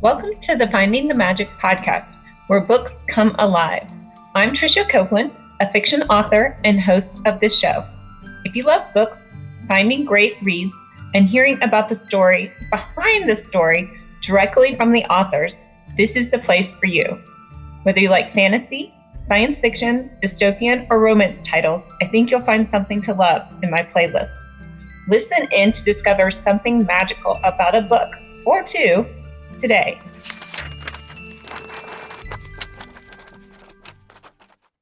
Welcome to the Finding the Magic podcast, where books come alive. I'm Tricia Copeland, a fiction author and host of this show. If you love books, finding great reads, and hearing about the story behind the story directly from the authors, this is the place for you. Whether you like fantasy, science fiction, dystopian, or romance titles, I think you'll find something to love in my playlist. Listen in to discover something magical about a book or two today.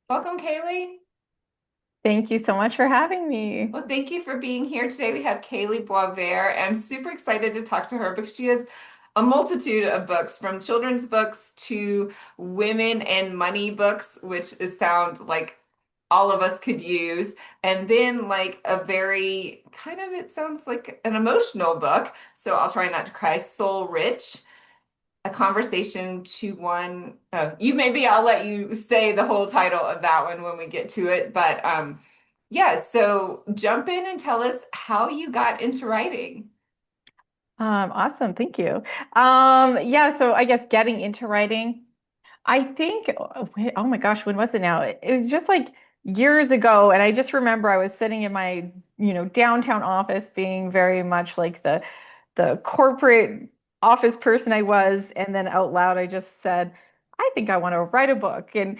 Welcome, Kalee. Thank you so much for having me. Well, thank you for being here today. We have Kalee Boisvert, and I'm super excited to talk to her because she has a multitude of books, from children's books to women and money books, which is sound like all of us could use, and then like a very kind of, it sounds like an emotional book. So I'll try not to cry. Soul Rich. A conversation to one. You maybe I'll let you say the whole title of that one when we get to it. But yeah, so jump in and tell us how you got into writing. Awesome, thank you. Yeah, so I guess getting into writing, I think, oh my gosh, when was it now? It was just like years ago, and I just remember I was sitting in my, downtown office, being very much like the corporate office person I was, and then out loud I just said, I think I want to write a book. And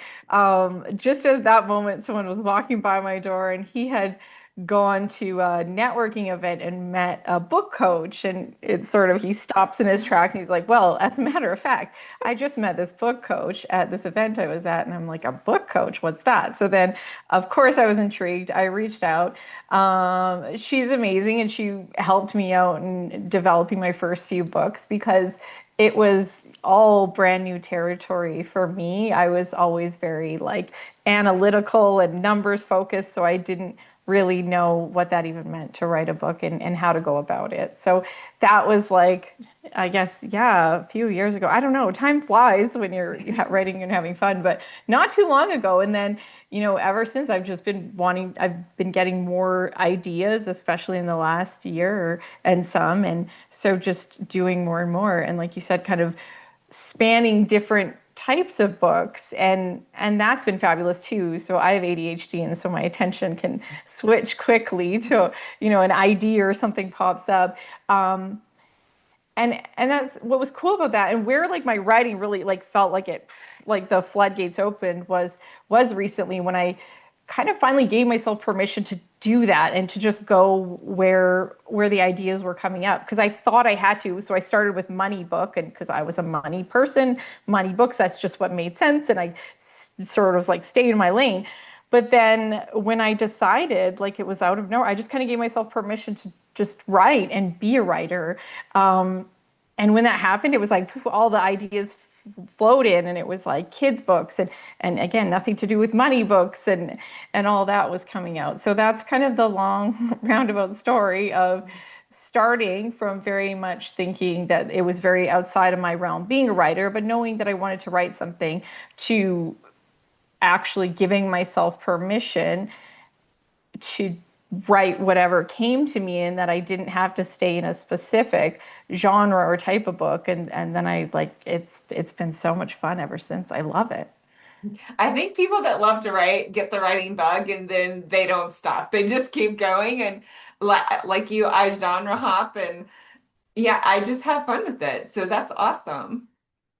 just at that moment, someone was walking by my door, and he had gone to a networking event and met a book coach. And it's sort of, he stops in his track and he's like, well, as a matter of fact, I just met this book coach at this event I was at. And I'm like, a book coach? What's that? So then, of course, I was intrigued. I reached out. She's amazing, and she helped me out in developing my first few books because it was all brand new territory for me. I was always very like analytical and numbers focused, so I didn't really know what that even meant to write a book and how to go about it. So that was like, I guess, yeah, a few years ago. I don't know. Time flies when you're writing and having fun, but not too long ago. And then, ever since I've been getting more ideas, especially in the last year and some. And so just doing more and more. And like you said, kind of spanning different types of books, and that's been fabulous too. So I have ADHD, and so my attention can switch quickly to, an idea or something pops up. And that's what was cool about that, and where like my writing really like felt like it, like the floodgates opened, was recently when I kind of finally gave myself permission to do that and to just go where the ideas were coming up, because I thought I had to. So I started with money book, and because I was a money person, money books, that's just what made sense, and I sort of like stayed in my lane. But then when I decided, like, it was out of nowhere, I just kind of gave myself permission to just write and be a writer. And when that happened, it was like all the ideas flowed in, and it was like kids books, and again, nothing to do with money books, and all that was coming out. So that's kind of the long roundabout story of starting from very much thinking that it was very outside of my realm being a writer, but knowing that I wanted to write something, to actually giving myself permission to write whatever came to me, and that I didn't have to stay in a specific genre or type of book. And then I like, it's been so much fun ever since. I love it. I think people that love to write get the writing bug and then they don't stop. They just keep going, and like you, I genre hop, and yeah, I just have fun with it. So that's awesome.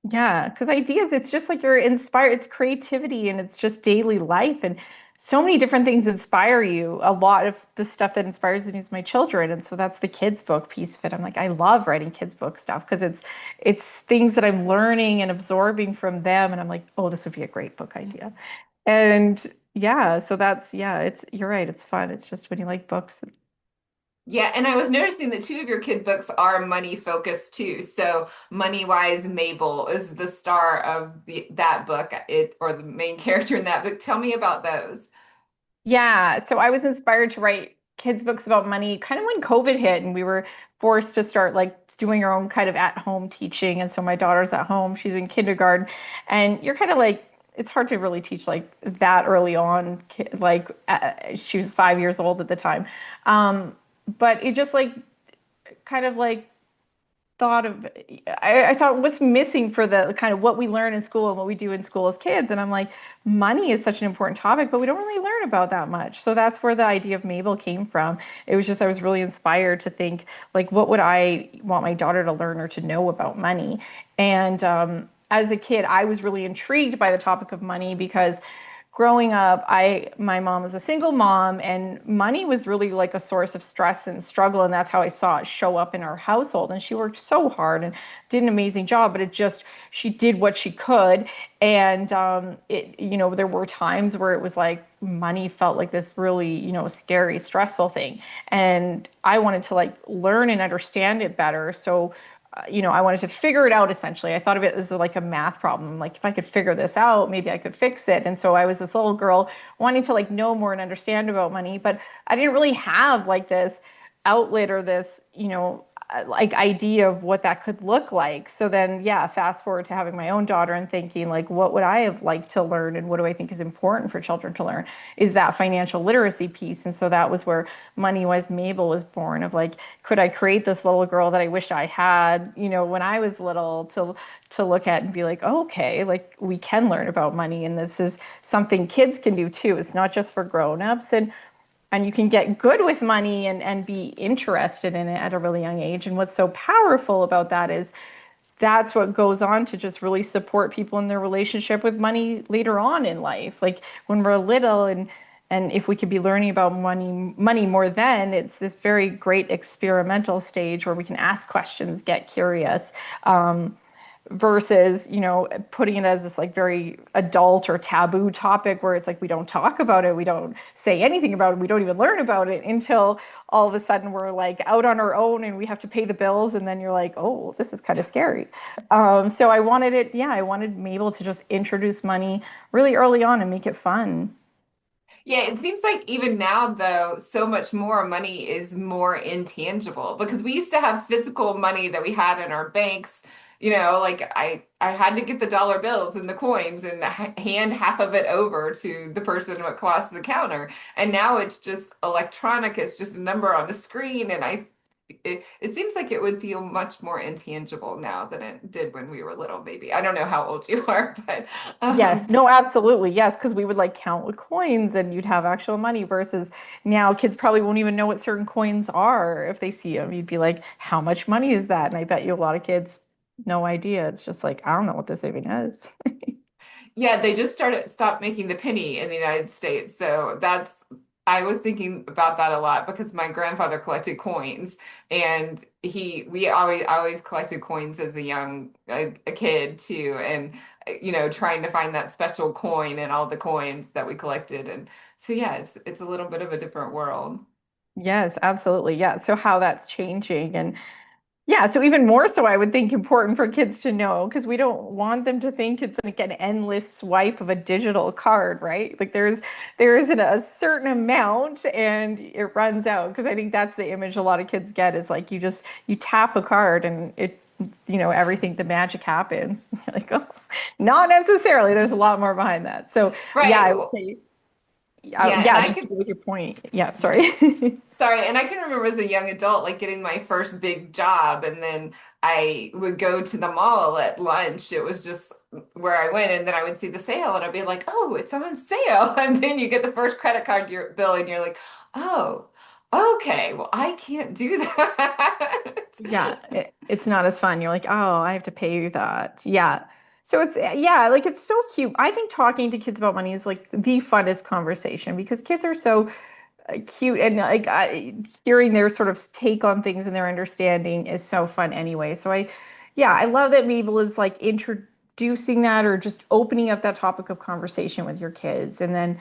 Yeah, because ideas, it's just like you're inspired, it's creativity, and it's just daily life. And so many different things inspire you. A lot of the stuff that inspires me is my children. And so that's the kids' book piece of it. I'm like, I love writing kids' book stuff because it's things that I'm learning and absorbing from them. And I'm like, oh, this would be a great book idea. And yeah, so that's, yeah, it's, you're right, it's fun. It's just when you like books. Yeah, and I was noticing that two of your kid books are money focused too. So Money Wise Mabel is the star of that book, or the main character in that book. Tell me about those. Yeah, so I was inspired to write kids' books about money kind of when COVID hit, and we were forced to start like doing our own kind of at-home teaching. And so my daughter's at home, she's in kindergarten, and you're kind of like, it's hard to really teach like that early on. Like, she was 5 years old at the time. But it just like kind of like thought of I thought what's missing for the kind of what we learn in school and what we do in school as kids. And I'm like, money is such an important topic, but we don't really learn about that much. So that's where the idea of Mabel came from. It was just I was really inspired to think like, what would I want my daughter to learn or to know about money? And as a kid, I was really intrigued by the topic of money because growing up, my mom was a single mom, and money was really like a source of stress and struggle, and that's how I saw it show up in our household. And she worked so hard and did an amazing job, but it just she did what she could, and there were times where it was like money felt like this really scary, stressful thing, and I wanted to like learn and understand it better. So I wanted to figure it out essentially. I thought of it as like a math problem. Like if I could figure this out, maybe I could fix it. And so I was this little girl wanting to like know more and understand about money, but I didn't really have like this outlet or this, like idea of what that could look like. So then, yeah, fast forward to having my own daughter and thinking like, what would I have liked to learn and what do I think is important for children to learn is that financial literacy piece. And so that was where Money Wise Mabel was born of like, could I create this little girl that I wish I had, when I was little to look at and be like, oh, okay, like we can learn about money and this is something kids can do too. It's not just for grown-ups. And you can get good with money and be interested in it at a really young age. And what's so powerful about that is that's what goes on to just really support people in their relationship with money later on in life. Like when we're little and if we could be learning about money more then, it's this very great experimental stage where we can ask questions, get curious. Versus putting it as this like very adult or taboo topic where it's like we don't talk about it, we don't say anything about it, we don't even learn about it until all of a sudden we're like out on our own and we have to pay the bills, and then you're like, oh, this is kind of scary. So I wanted Mabel to just introduce money really early on and make it fun. Yeah, it seems like even now, though, so much more money is more intangible because we used to have physical money that we had in our banks. Like I had to get the dollar bills and the coins and hand half of it over to the person across the counter. And now it's just electronic. It's just a number on the screen. And it seems like it would feel much more intangible now than it did when we were little, maybe. I don't know how old you are, but Yes, no, absolutely. Yes, because we would like count with coins and you'd have actual money versus now kids probably won't even know what certain coins are if they see them. You'd be like, how much money is that? And I bet you a lot of kids, no idea. It's just like, I don't know what this even is. yeah, they just stopped making the penny in the United States. So I was thinking about that a lot because my grandfather collected coins and we always collected coins as a kid too. And, trying to find that special coin and all the coins that we collected. And so, yeah, it's a little bit of a different world. Yes, absolutely. Yeah. So how that's changing and yeah, so even more so, I would think important for kids to know because we don't want them to think it's like an endless swipe of a digital card, right? Like there is a certain amount and it runs out because I think that's the image a lot of kids get is like you tap a card and everything the magic happens. Like, oh, not necessarily. There's a lot more behind that. So yeah, Right. I would say Yeah, and yeah, I just to could go with your point. Yeah, sorry. Sorry, and I can remember as a young adult, like getting my first big job, and then I would go to the mall at lunch. It was just where I went, and then I would see the sale, and I'd be like, "Oh, it's on sale!" And then you get the first credit card bill, and you're like, "Oh, okay, well, I can't do that." Yeah, it's not as fun. You're like, oh, I have to pay you that. Yeah. So yeah, like it's so cute. I think talking to kids about money is like the funnest conversation because kids are so cute and like hearing their sort of take on things and their understanding is so fun anyway. So yeah, I love that Mabel is like introducing that or just opening up that topic of conversation with your kids and then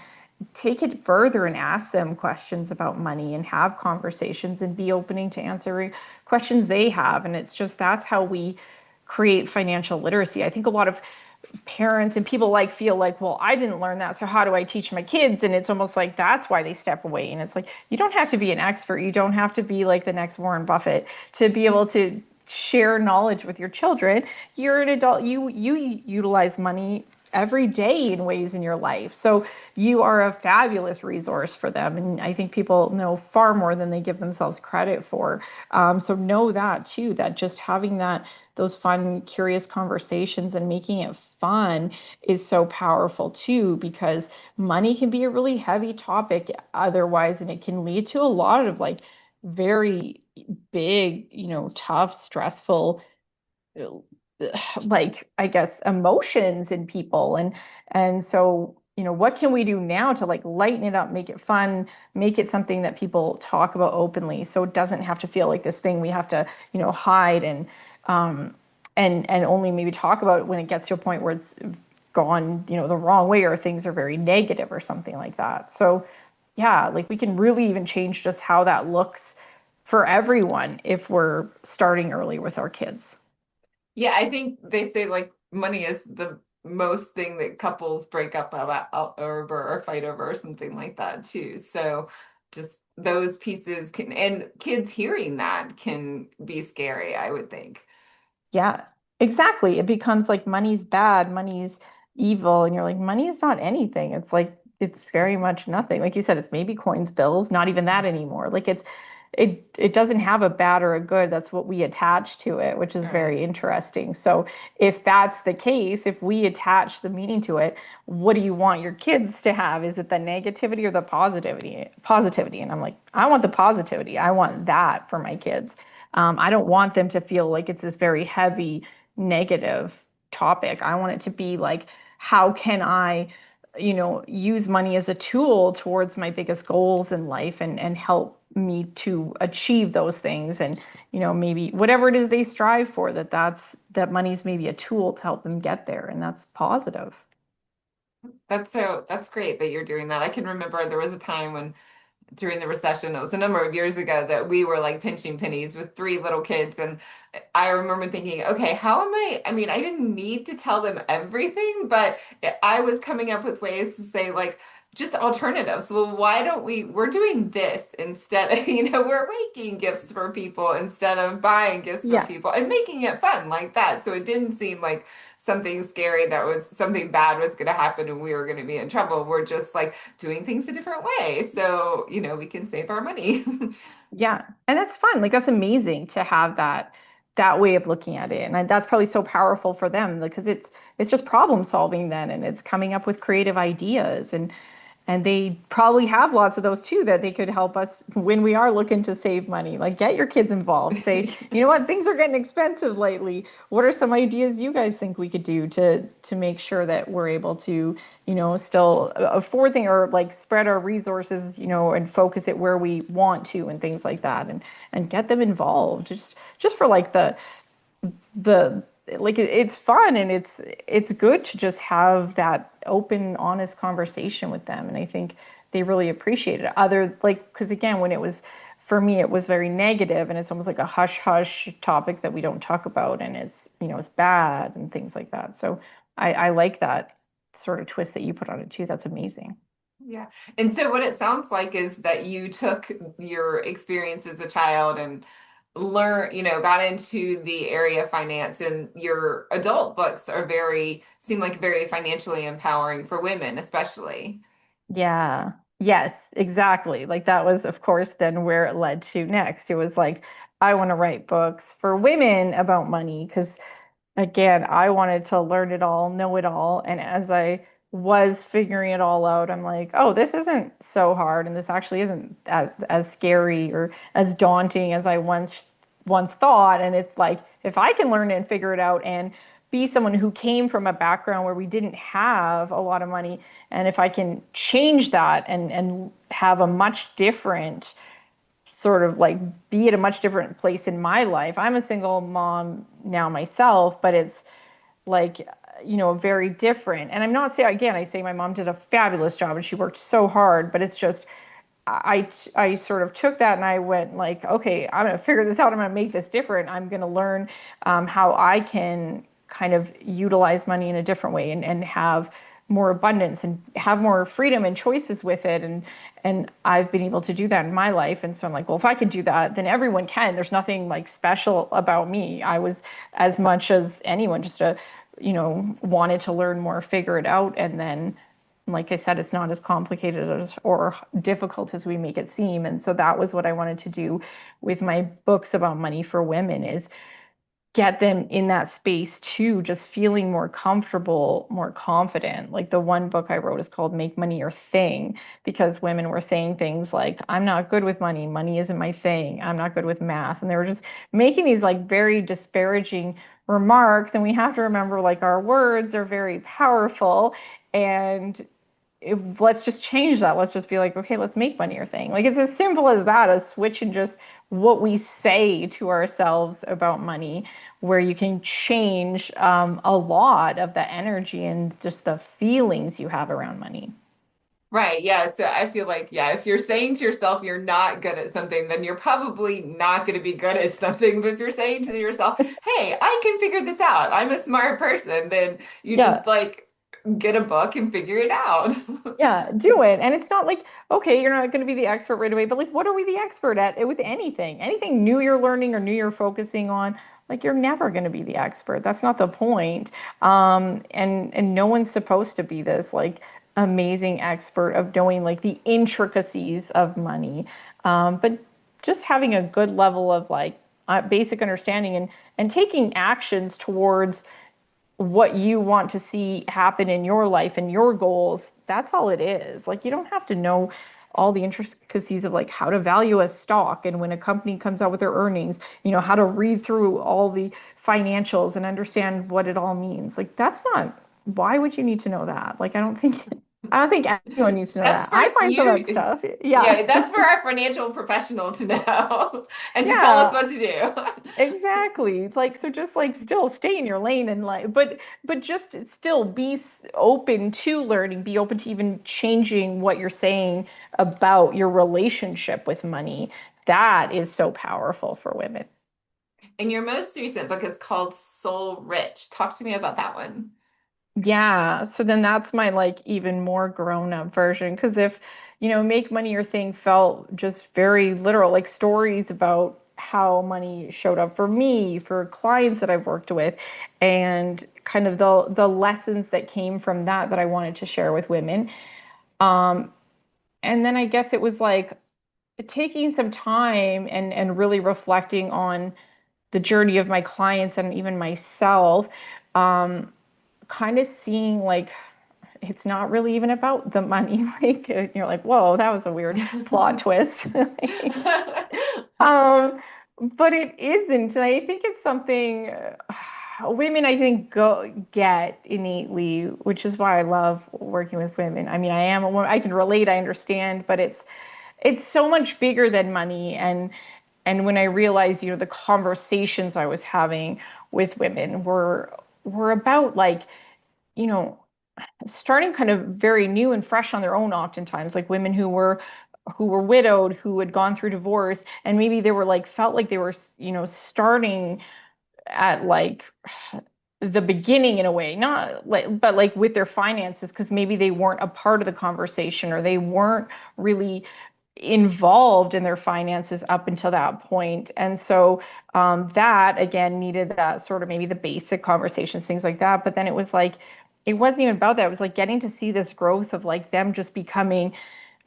take it further and ask them questions about money and have conversations and be opening to answering questions they have. And it's just that's how we create financial literacy. I think a lot of parents and people like feel like, well, I didn't learn that, so how do I teach my kids? And it's almost like that's why they step away. And it's like you don't have to be an expert, you don't have to be like the next Warren Buffett to be able to share knowledge with your children. You're an adult, you utilize money every day in ways in your life. So you are a fabulous resource for them. And I think people know far more than they give themselves credit for. So know that too, that just having those fun, curious conversations and making it fun is so powerful too, because money can be a really heavy topic otherwise, and it can lead to a lot of like very big, tough, stressful, like I guess emotions in people. And so, what can we do now to like lighten it up, make it fun, make it something that people talk about openly, so it doesn't have to feel like this thing we have to, hide um and only maybe talk about when it gets to a point where it's gone, the wrong way, or things are very negative or something like that. So yeah, like we can really even change just how that looks for everyone if we're starting early with our kids. Yeah, I think they say like money is the most thing that couples break up about over or fight over or something like that too. So just those pieces can, and kids hearing that can be scary, I would think. Yeah, exactly. It becomes like money's bad, money's evil, and you're like, money is not anything. It's like it's very much nothing. Like you said, it's maybe coins, bills, not even that anymore. Like it doesn't have a bad or a good. That's what we attach to it, which is very Right. interesting. So if that's the case, if we attach the meaning to it, what do you want your kids to have? Is it the negativity or the positivity? Positivity. And I'm like, I want the positivity. I want that for my kids. I don't want them to feel like it's this very heavy negative topic. I want it to be like, how can I, use money as a tool towards my biggest goals in life and help me to achieve those things, and maybe whatever it is they strive for, that money's maybe a tool to help them get there, and that's positive. That's great that you're doing that. I can remember there was a time when during the recession, it was a number of years ago, that we were like pinching pennies with three little kids. And I remember thinking, okay, how am I mean, I didn't need to tell them everything, but I was coming up with ways to say, like, just alternatives. Well, why don't we're doing this instead, we're making gifts for people instead of buying gifts for Yeah. people and making it fun like that. So it didn't seem like something scary, that was something bad was going to happen and we were going to be in trouble. We're just like doing things a different way. So, we can save our money. Yeah. And that's fun. Like that's amazing to have that way of looking at it. And that's probably so powerful for them because it's just problem solving then, and it's coming up with creative ideas, and they probably have lots of those too that they could help us when we are looking to save money. Like get your kids involved. Say, you know what, things are getting expensive lately. What are some ideas you guys think we could do to make sure that we're able to, still afford things, or like spread our resources, and focus it where we want to and things like that, and get them involved just for like the like it's fun, and it's good to just have that open honest conversation with them, and I think they really appreciate it, other like because again when it was for me it was very negative, and it's almost like a hush hush topic that we don't talk about, and it's it's bad and things like that. So I like that sort of twist that you put on it too. That's amazing. Yeah. And so what it sounds like is that you took your experience as a child and got into the area of finance, and your adult books seem like very financially empowering for women, especially. Yeah. Yes, exactly. Like that was, of course, then where it led to next. It was like, I want to write books for women about money because, again, I wanted to learn it all, know it all. And as I was figuring it all out, I'm like, oh, this isn't so hard. And this actually isn't as scary or as daunting as I once thought. And it's like, if I can learn it and figure it out and be someone who came from a background where we didn't have a lot of money, and if I can change that and have a much different sort of like be at a much different place in my life. I'm a single mom now myself, but it's like very different. And I'm not saying, again, I say my mom did a fabulous job and she worked so hard, but it's just I sort of took that and I went like, okay, I'm going to figure this out. I'm going to make this different. I'm going to learn how I can kind of utilize money in a different way, and have more abundance and have more freedom and choices with it. And I've been able to do that in my life. And so I'm like, well, if I can do that, then everyone can. There's nothing like special about me. I was as much as anyone, just a wanted to learn more, figure it out. And then, like I said, it's not as complicated as or difficult as we make it seem. And so that was what I wanted to do with my books about money for women, is get them in that space too, just feeling more comfortable, more confident. Like the one book I wrote is called Make Money Your Thing, because women were saying things like, I'm not good with money. Money isn't my thing. I'm not good with math. And they were just making these like very disparaging remarks. And we have to remember, like, our words are very powerful. And let's just change that. Let's just be like, okay, let's make money your thing. Like, it's as simple as that, a switch in just what we say to ourselves about money, where you can change a lot of the energy and just the feelings you have around money. Right. Yeah. So I feel like, yeah, if you're saying to yourself you're not good at something, then you're probably not going to be good at something. But if you're saying to yourself, hey, I can figure this out, I'm a smart person, then you Yeah. just like get a book and figure it out. Yeah, do it. And it's not like, okay, you're not going to be the expert right away, but like, what are we the expert at with anything? Anything new you're learning or new you're focusing on, like, you're never going to be the expert. That's not the point. And no one's supposed to be this like amazing expert of knowing like the intricacies of money. But just having a good level of like basic understanding and taking actions towards what you want to see happen in your life and your goals. That's all it is. Like, you don't have to know all the intricacies of like how to value a stock, and when a company comes out with their earnings, how to read through all the financials and understand what it all means. Like, that's not, why would you need to know that? Like, I don't think anyone needs to know That's that. for I find some of that you. stuff. Yeah. Yeah, that's for our financial professional to know and to tell us Yeah. what to do. Exactly. Like, so just like still stay in your lane and like, but just still be open to learning, be open to even changing what you're saying about your relationship with money. That is so powerful for women. And your most recent book is called Soul Rich. Talk to me about that one. Yeah, so then that's my like even more grown up version. Because if, make money your thing felt just very literal, like stories about how money showed up for me, for clients that I've worked with, and kind of the lessons that came from that I wanted to share with women. Um, and then I guess it was like taking some time and really reflecting on the journey of my clients and even myself. Kind of seeing like it's not really even about the money. Like, you're like, whoa, that was a weird plot twist. um, but it isn't, and I think it's something women, I think, go get innately, which is why I love working with women. I mean, I am a woman, I can relate, I understand, but it's so much bigger than money. And when I realized, the conversations I was having with women were about like, you know, starting kind of very new and fresh on their own, oftentimes like women who were widowed, who had gone through divorce, and maybe they were like felt like they were starting at like the beginning in a way, not like, but like with their finances, because maybe they weren't a part of the conversation, or they weren't really involved in their finances up until that point. And so that again needed that sort of maybe the basic conversations, things like that. But then it was like, it wasn't even about that. It was like getting to see this growth of like them just becoming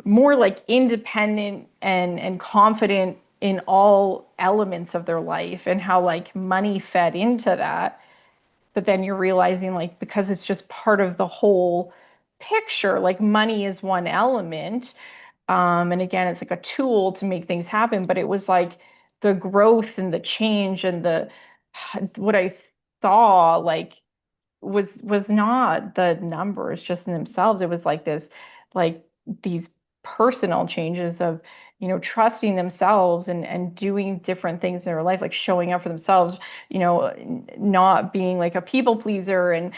more like independent and confident in all elements of their life, and how like money fed into that. But then you're realizing, like, because it's just part of the whole picture, like money is one element, and again, it's like a tool to make things happen. But it was like the growth and the change and the what I saw, like, was not the numbers just in themselves. It was like this, like these personal changes of, trusting themselves and doing different things in their life, like showing up for themselves, not being like a people pleaser, and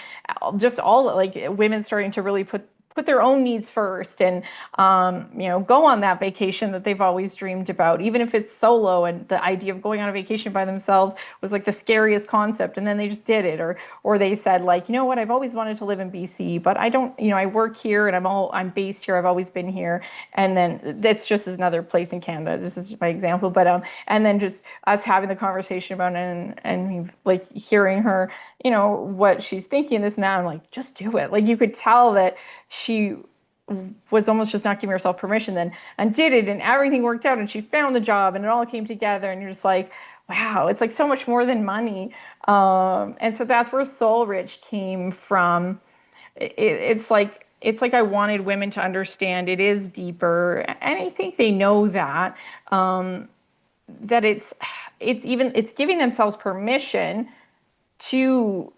just all like women starting to really put put their own needs first and go on that vacation that they've always dreamed about, even if it's solo. And the idea of going on a vacation by themselves was like the scariest concept, and then they just did it. Or they said, like, you know what, I've always wanted to live in BC, but I don't, I work here and I'm based here, I've always been here. And then that's just another place in Canada, this is my example. But and then just us having the conversation about it, and like hearing her, what she's thinking, this and that. I'm like, just do it. Like, you could tell that she was almost just not giving herself permission then, and did it, and everything worked out, and she found the job, and it all came together. And you're just like, wow, it's like so much more than money. And so that's where Soul Rich came from. It's like I wanted women to understand it is deeper, and I think they know that. That it's giving themselves permission to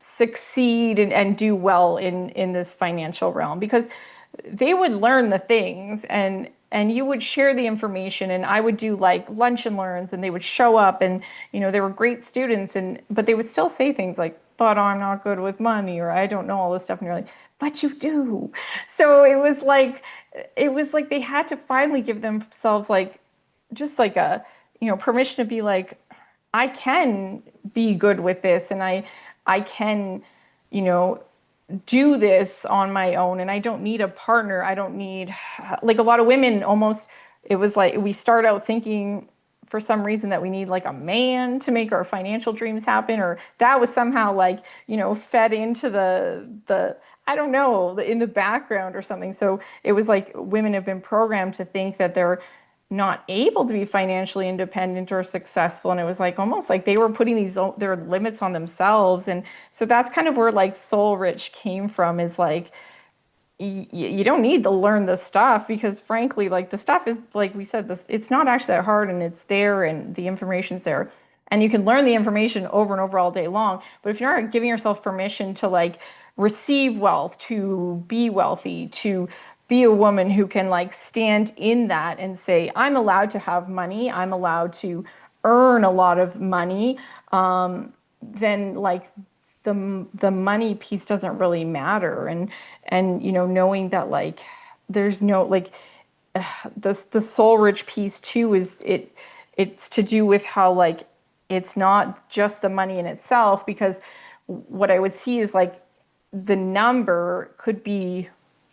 succeed and do well in this financial realm, because they would learn the things, and you would share the information, and I would do like lunch and learns, and they would show up, and they were great students, but they would still say things like, but I'm not good with money, or I don't know all this stuff. And you're like, but you do. So it was like they had to finally give themselves like just like a permission to be like, I can be good with this, and I can, you know, do this on my own, and I don't need a partner. I don't need, like, a lot of women almost, it was like we start out thinking for some reason that we need like a man to make our financial dreams happen, or that was somehow like, fed into the I don't know, in the background or something. So it was like women have been programmed to think that they're not able to be financially independent or successful, and it was like almost like they were putting their limits on themselves. And so that's kind of where like Soul Rich came from, is like you don't need to learn the stuff, because frankly, like, the stuff is, like we said, this, it's not actually that hard, and it's there, and the information's there, and you can learn the information over and over all day long. But if you're not giving yourself permission to like receive wealth, to be wealthy, to be a woman who can like stand in that and say, I'm allowed to have money, I'm allowed to earn a lot of money, then like the money piece doesn't really matter. And knowing that like there's no like the soul rich piece too is it's to do with how like it's not just the money in itself, because what I would see is like the number could be,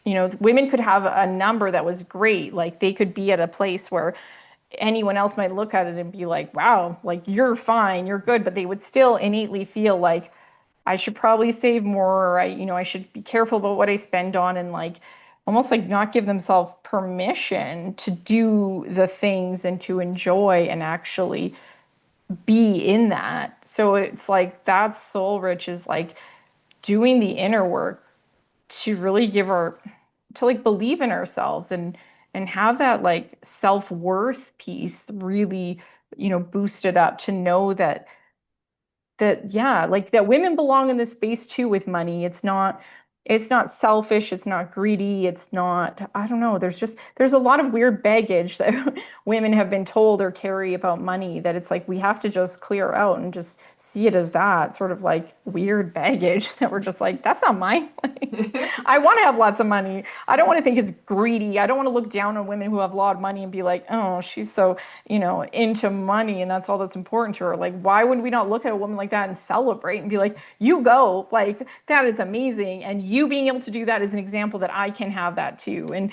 women could have a number that was great, like they could be at a place where anyone else might look at it and be like, wow, like you're fine, you're good, but they would still innately feel like I should probably save more, or I should be careful about what I spend on, and like almost like not give themselves permission to do the things and to enjoy and actually be in that. So it's like that soul rich is like doing the inner work to really to like believe in ourselves, and have that like self-worth piece really, boosted up, to know that yeah, like that women belong in this space too with money. It's not selfish, it's not greedy, it's not, I don't know, there's a lot of weird baggage that women have been told or carry about money, that it's like we have to just clear out and just see it as that sort of like weird baggage that we're just like, that's not mine. I want to have lots of money. I don't want to think it's greedy. I don't want to look down on women who have a lot of money and be like, oh, she's so, into money, and that's all that's important to her. Like, why would we not look at a woman like that and celebrate and be like, you go, like, that is amazing. And you being able to do that is an example that I can have that too. And,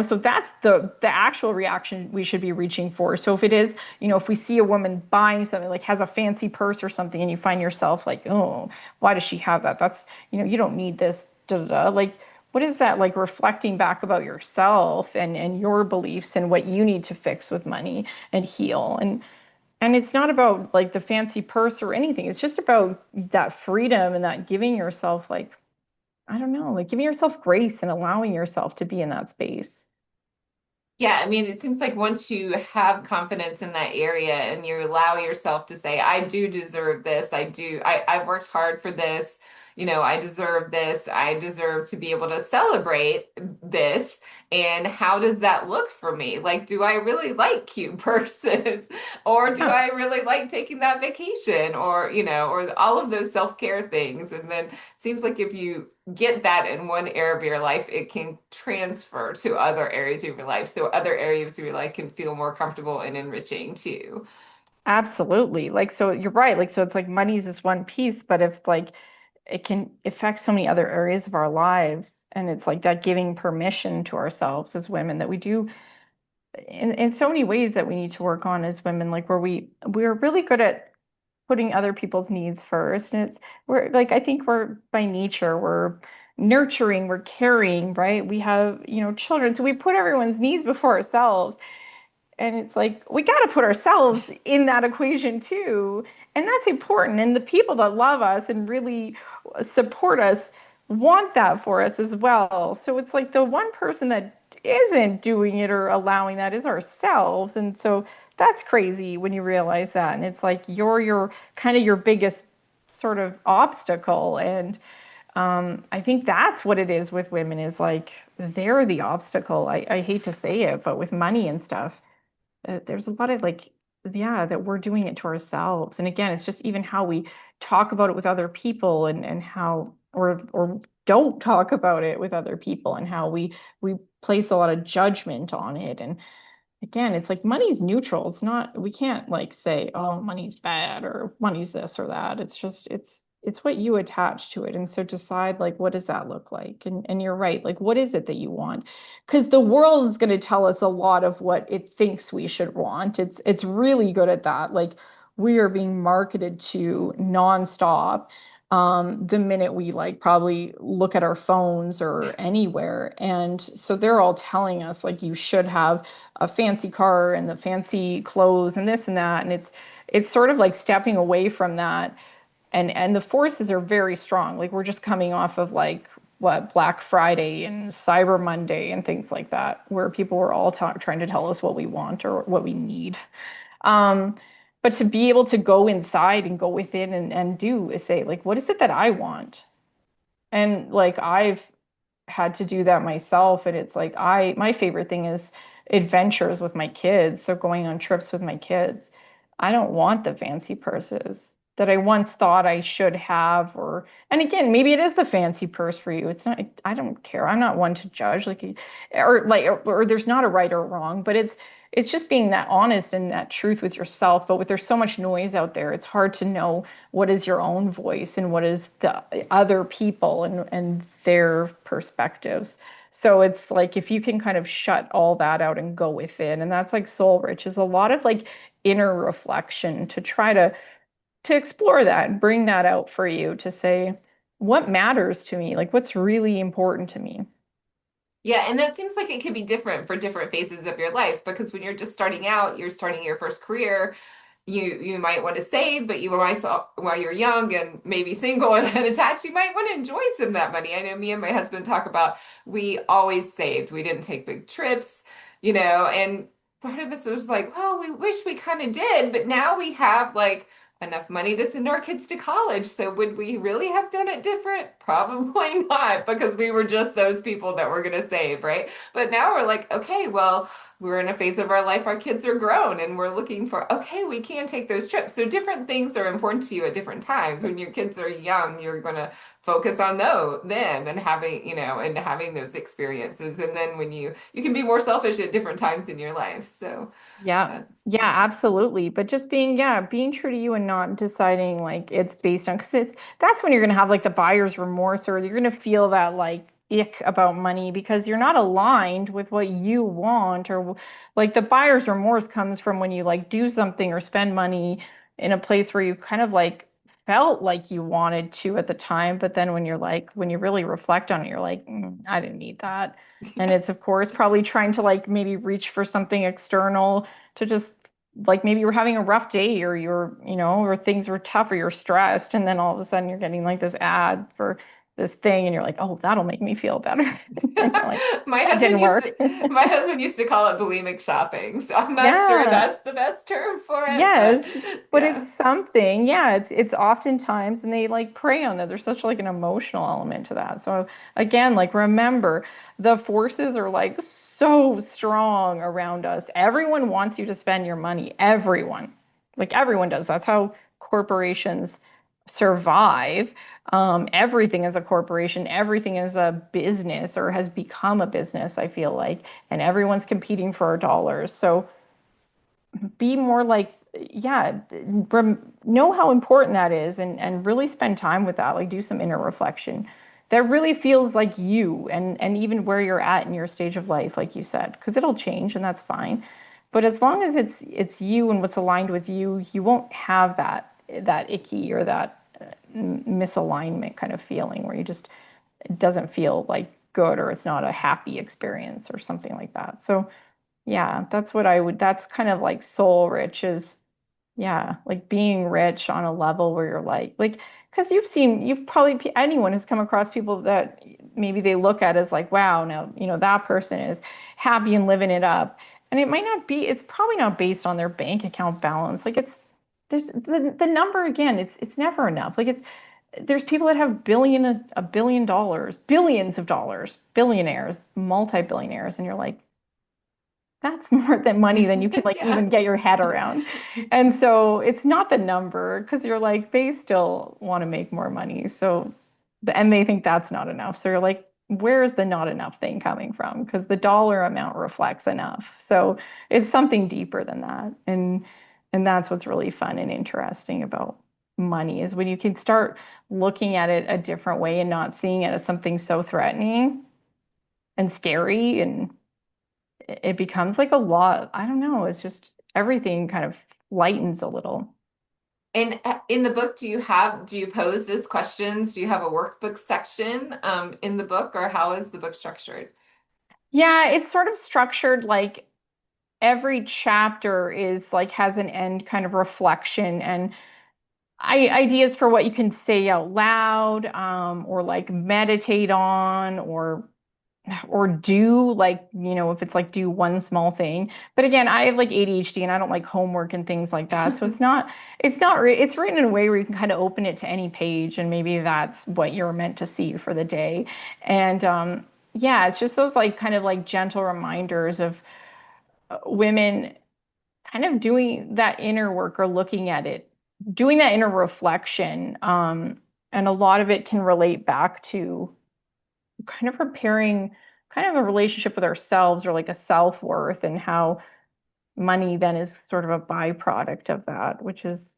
so that's the actual reaction we should be reaching for. So if it is, if we see a woman buying something, like has a fancy purse or something, and you find yourself like, oh, why does she have that? That's, you don't need this, da, da, da. Like, what is that like reflecting back about yourself and your beliefs and what you need to fix with money and heal? And it's not about like the fancy purse or anything. It's just about that freedom and that giving yourself like, I don't know, like giving yourself grace and allowing yourself to be in that space. Yeah, I mean, it seems like once you have confidence in that area and you allow yourself to say, I do deserve this, I've worked hard for this, I deserve this. I deserve to be able to celebrate this. And how does that look for me? Like, do I really like cute purses? Or do Yeah. I really like taking that vacation? Or all of those self-care things. And then it seems like if you get that in one area of your life, it can transfer to other areas of your life. So other areas of your life can feel more comfortable and enriching too. Absolutely. Like, so you're right. Like, so it's like money's is one piece, but if like it can affect so many other areas of our lives, and it's like that giving permission to ourselves as women that we do in so many ways that we need to work on as women, like where we're really good at putting other people's needs first. And we're like, I think we're by nature, we're nurturing, we're caring, right? We have, children. So we put everyone's needs before ourselves. And it's like, we got to put ourselves in that equation too. And that's important. And the people that love us and really support us want that for us as well. So it's like the one person that isn't doing it or allowing that is ourselves. And so that's crazy when you realize that. And it's like you're your kind of your biggest sort of obstacle. And I think that's what it is with women is like they're the obstacle. I hate to say it, but with money and stuff there's a lot of like, yeah, that we're doing it to ourselves. And again, it's just even how we talk about it with other people and how or don't talk about it with other people and how we place a lot of judgment on it. And again, it's like money's neutral. It's not, we can't like say, oh, money's bad or money's this or that. It's just, it's what you attach to it. And so decide like, what does that look like? And you're right. Like, what is it that you want? Because the world is going to tell us a lot of what it thinks we should want. It's really good at that. Like we are being marketed to nonstop the minute we like probably look at our phones or anywhere. And so they're all telling us like you should have a fancy car and the fancy clothes and this and that. And it's sort of like stepping away from that. And the forces are very strong. Like we're just coming off of like what Black Friday and Cyber Monday and things like that, where people were all trying to tell us what we want or what we need. Um, but to be able to go inside and go within and do is say, like, what is it that I want? And like I've had to do that myself. And it's like my favorite thing is adventures with my kids. So going on trips with my kids. I don't want the fancy purses that I once thought I should have, and again, maybe it is the fancy purse for you. It's not, I don't care. I'm not one to judge, or there's not a right or wrong, but it's just being that honest and that truth with yourself. But there's so much noise out there, it's hard to know what is your own voice and what is the other people and their perspectives. So it's like if you can kind of shut all that out and go within, and that's like soul rich is a lot of like inner reflection to try to explore that and bring that out for you to say what matters to me, like what's really important to me. Yeah, and that seems like it could be different for different phases of your life because when you're just starting out, you're starting your first career, you might want to save, but while you're young and maybe single and unattached, you might want to enjoy some of that money. I know me and my husband talk about we always saved. We didn't take big trips, and part of us was like, well, we wish we kind of did, but now we have like enough money to send our kids to college. So would we really have done it different? Probably not, because we were just those people that were going to save, right? But now we're like, okay, well, we're in a phase of our life, our kids are grown, and we're looking for, okay, we can take those trips. So different things are important to you at different times. When your kids are young, you're going to focus on them and having those experiences. And then when you can be more selfish at different times in your life. So Yeah. that's Yeah, absolutely. But just being true to you and not deciding like it's based on, because that's when you're going to have like the buyer's remorse or you're going to feel that like ick about money because you're not aligned with what you want or like the buyer's remorse comes from when you like do something or spend money in a place where you kind of like felt like you wanted to at the time, but then when you really reflect on it, you're like, I didn't need that. And yeah. it's of course probably trying to like maybe reach for something external to just like maybe you were having a rough day or or things were tough or you're stressed and then all of a sudden you're getting like this ad for this thing and you're like, oh, that'll make me feel better. And you're like, My that husband didn't used work. to my husband used to call it bulimic shopping, so I'm not sure Yeah. that's the best term for it, but Yes, but yeah. it's something. Yeah, it's oftentimes, and they like prey on that. There's such like an emotional element to that. So again, like remember, the forces are like so strong around us. Everyone wants you to spend your money. Everyone, like everyone does. That's how corporations survive. Everything is a corporation. Everything is a business or has become a business, I feel like, and everyone's competing for our dollars. So be more like, yeah, know how important that is and really spend time with that. Like do some inner reflection that really feels like you and even where you're at in your stage of life, like you said, because it'll change and that's fine. But as long as it's you and what's aligned with you, you won't have that icky or that misalignment kind of feeling where you just it doesn't feel like good or it's not a happy experience or something like that. So yeah, that's what I would, that's kind of like soul rich is, yeah, like being rich on a level where you're because you've probably, anyone has come across people that maybe they look at as like, wow, now, that person is happy and living it up. And it might not be, it's probably not based on their bank account balance. Like there's the number again, it's never enough. There's people that have a billion dollars, billions of dollars, billionaires, multi-billionaires, and you're like, that's more than money than you can like Yeah. even get your head around. And so it's not the number because you're like, they still want to make more money. So, and they think that's not enough. So you're like, where's the not enough thing coming from? Because the dollar amount reflects enough. So it's something deeper than that. And that's what's really fun and interesting about money is when you can start looking at it a different way and not seeing it as something so threatening and scary and it becomes like a lot. I don't know. It's just everything kind of lightens a little. And in the book, do you pose those questions? Do you have a workbook section in the book, or how is the book structured? Yeah, it's sort of structured like every chapter is like has an end kind of reflection and ideas for what you can say out loud, or like meditate on, or do like if it's like do one small thing. But again, I have like ADHD and I don't like homework and things like that, so it's written in a way where you can kind of open it to any page and maybe that's what you're meant to see for the day. And yeah, it's just those like kind of like gentle reminders of women kind of doing that inner work or looking at it, doing that inner reflection, and a lot of it can relate back to kind of repairing kind of a relationship with ourselves or like a self-worth and how money then is sort of a byproduct of that, which is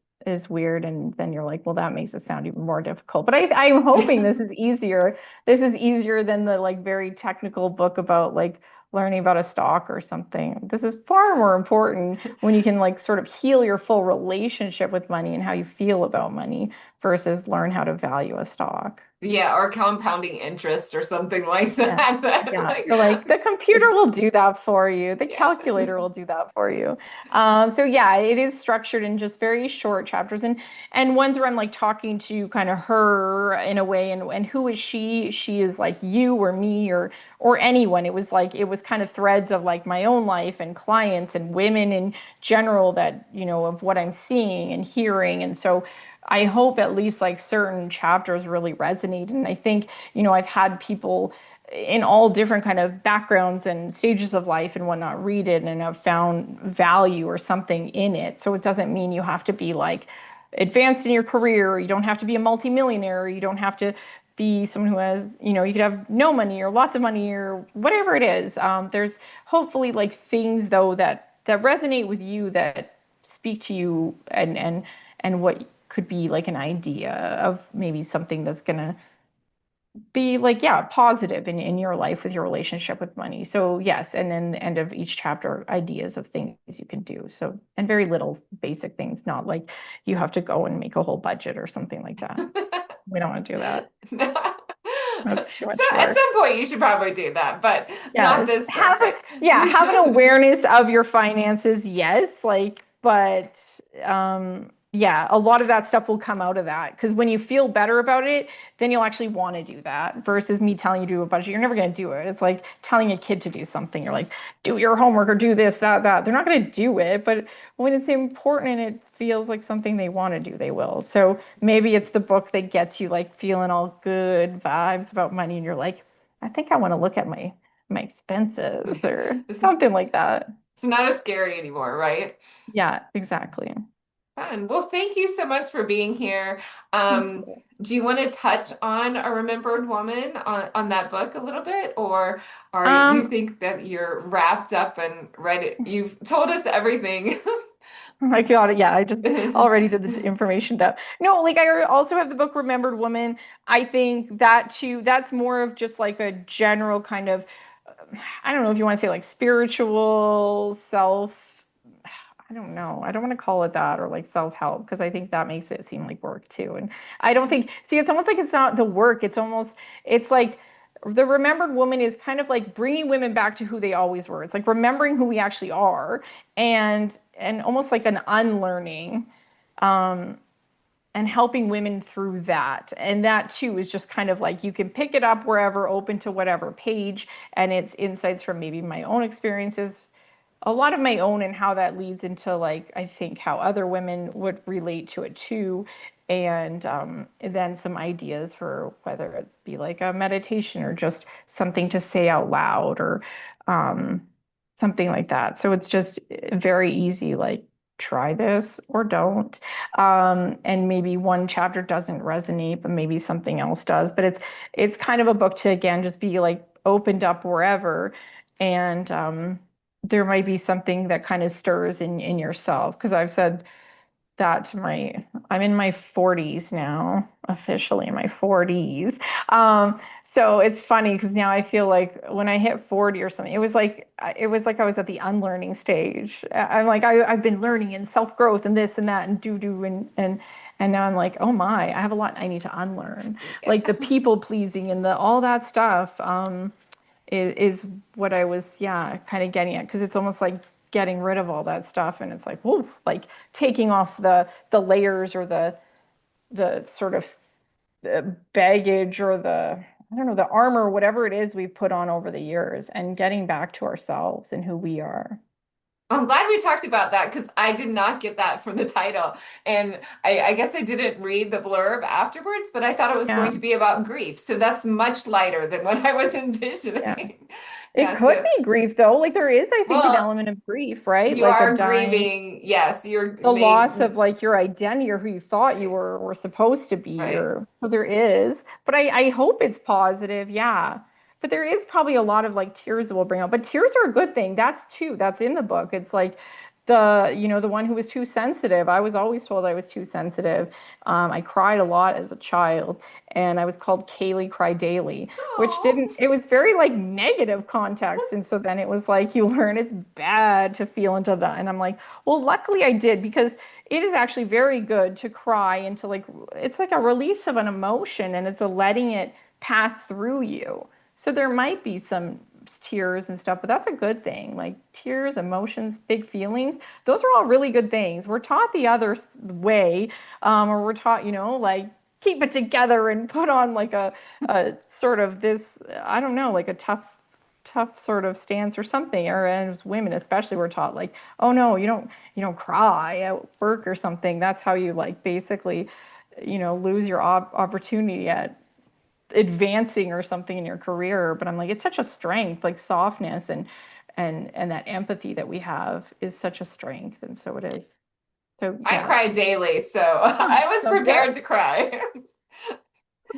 weird. And then you're like, well, that makes it sound even more difficult. But I'm hoping this is easier. This is easier than the like very technical book about like learning about a stock or something. This is far more important when you can like sort of heal your full relationship with money and how you feel about money versus learn how to value a stock. Yeah, or compounding interest or something like Yeah. that. That Yeah. like, So like the computer will do that for you. The yeah. calculator will do that for you. So yeah, it is structured in just very short chapters and ones where I'm like talking to kind of her in a way and who is she? She is like you or me or anyone. It was kind of threads of like my own life and clients and women in general that, of what I'm seeing and hearing. And so I hope at least like certain chapters really resonate. And I think, I've had people in all different kind of backgrounds and stages of life and whatnot read it and have found value or something in it. So it doesn't mean you have to be like advanced in your career, or you don't have to be a multimillionaire, or you don't have to be someone who has, you could have no money or lots of money or whatever it is. There's hopefully like things though that resonate with you that speak to you and what could be like an idea of maybe something that's gonna be like, yeah, positive in your life with your relationship with money. So yes, and then the end of each chapter, ideas of things you can do. So, and very little basic things, not like you have to go and make a whole budget or something like that. We don't want to do that. That's too So much at work. some point you should probably do that, but not Yes. this book, right? Have an awareness of your finances, yes, like, but yeah, a lot of that stuff will come out of that because when you feel better about it, then you'll actually want to do that versus me telling you to do a budget. You're never going to do it. It's like telling a kid to do something. You're like, do your homework or do this, that, that. They're not going to do it, but when it's important and it feels like something they want to do, they will. So maybe it's the book that gets you like feeling all good vibes about money, and you're like, I think I want to look at my expenses or It's, something like that. it's not as scary anymore, right? Yeah, exactly. Fun. Well, thank you so much for being here. Thank Um, you. do you want to touch on A Remembered Woman on that book a little bit, or are you Um, think that you're wrapped up and ready? You've told us everything. I got it. Yeah, I just already did the information dump. No, like I also have the book Remembered Woman. I think that too, that's more of just like a general kind of, I don't know if you want to say like spiritual self, I don't know. I don't want to call it that or like self-help because I think that makes it seem like work too. And I don't think, see, it's almost like it's not the work. It's almost, it's like the remembered woman is kind of like bringing women back to who they always were. It's like remembering who we actually are and almost like an unlearning um, and helping women through that. And that too is just kind of like you can pick it up wherever, open to whatever page, and it's insights from maybe my own experiences, a lot of my own, and how that leads into like I think how other women would relate to it too, and then some ideas for whether it be like a meditation or just something to say out loud or um, something like that. So it's just very easy, like try this or don't. And maybe one chapter doesn't resonate, but maybe something else does. But it's kind of a book to again just be like opened up wherever and there might be something that kind of stirs in yourself because I've said that to I'm in my 40s now, officially in my 40s. So it's funny because now I feel like when I hit 40 or something, it was like I was at the unlearning stage. I'm like I've been learning and self-growth and this and that and do and now I'm like, oh my, I have a lot I need to unlearn. Yeah. Like the people pleasing and the all that stuff. Is what I was, yeah, kind of getting at because it's almost like getting rid of all that stuff and it's like, whoa, like taking off the layers or the sort of the baggage or the I don't know, the armor, whatever it is we've put on over the years and getting back to ourselves and who we are. I'm glad we talked about that because I did not get that from the title. And I guess I didn't read the blurb afterwards, but I thought it was going Yeah, to be about grief. So that's much lighter than what I was yeah. envisioning. It Yeah, could so, be grief though. Like there is, I think, an well, element of grief, right? you Like a are dying, grieving. Yes, you're the loss made, of like your identity or who you thought you right, were supposed to be right. or so there is, but I hope it's positive, yeah, but there is probably a lot of like tears that will bring out, but tears are a good thing. That's in the book. It's like the one who was too sensitive. I was always told I was too sensitive. I cried a lot as a child and I was called Kalee Cry Daily, which Oh, didn't, it was very like negative context, and so then it was like you learn it's bad to feel into that, and I'm like, well, luckily I did because it is actually very good to cry and to like, it's like a release of an emotion and it's a letting it pass through you. So there might be some tears and stuff, but that's a good thing. Like tears, emotions, big feelings, those are all really good things. We're taught the other way, or we're taught, like keep it together and put on like a sort of this, I don't know, like a tough sort of stance or something, or as women especially we're taught like, oh no, you don't cry at work or something, that's how you like basically lose your opportunity at advancing or something in your career. But I'm like, it's such a strength, like softness and that empathy that we have is such a strength, and so it is. So I yeah. cry daily, so Oh, I was so good. prepared to cry.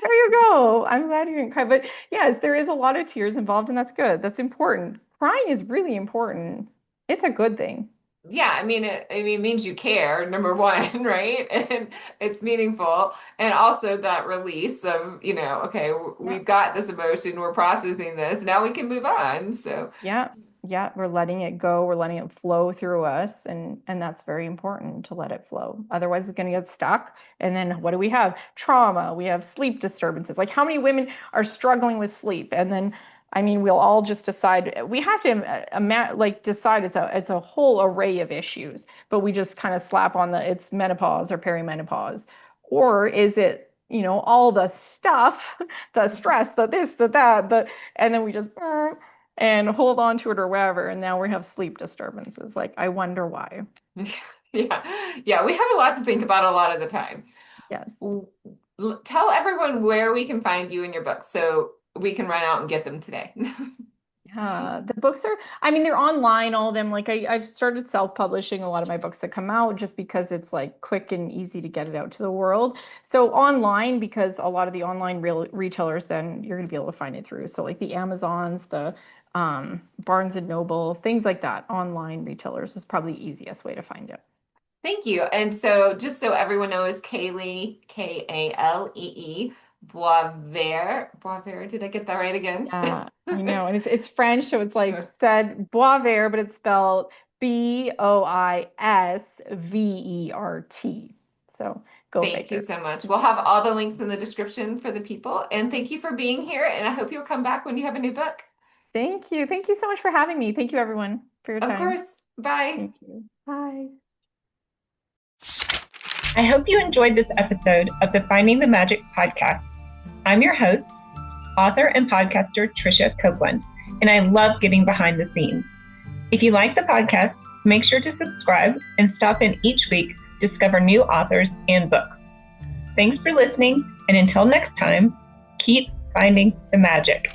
There you go. I'm glad you didn't cry. But yes, there is a lot of tears involved, and that's good. That's important. Crying is really important. It's a good thing. Yeah, it means you care, number one, right? And it's meaningful. And also that release of, okay, Yeah. we've got this emotion, we're processing this, now we can move on. So, Yeah. Yeah. We're letting it go. We're letting it flow through us. And that's very important to let it flow. Otherwise, it's going to get stuck. And then what do we have? Trauma. We have sleep disturbances. Like how many women are struggling with sleep? And then I mean, we'll all just decide. We have to decide it's a whole array of issues, but we just kind of slap on it's menopause or perimenopause, or is it all the stuff, the stress, the this, the that, and then we just and hold on to it or whatever, and now we have sleep disturbances. Like, I wonder why. Yeah, we have a lot to think about a lot of the time. Yes. Tell everyone where we can find you and your books so we can run out and get them today. Yeah, the books I mean, they're online, all of them. Like I've started self-publishing a lot of my books that come out just because it's like quick and easy to get it out to the world. So online, because a lot of the online retailers, then you're going to be able to find it through. So like the Amazons, the Barnes and Noble, things like that. Online retailers is probably the easiest way to find it. Thank you. And so just so everyone knows, Kalee, Kalee, Boisvert. Boisvert, did I get that right again? Yeah, I know. And it's French, so it's like said Boisvert, but it's spelled Boisvert. So go Thank figure. you so much. We'll have all the links in the description for the people. And thank you for being here. And I hope you'll come back when you have a new book. Thank you. Thank you so much for having me. Thank you, everyone, for your time. Of course. Bye. Thank you. Bye. I hope you enjoyed this episode of the Finding the Magic podcast. I'm your host, author and podcaster Tricia Copeland, and I love getting behind the scenes. If you like the podcast, make sure to subscribe and stop in each week to discover new authors and books. Thanks for listening, and until next time, keep finding the magic.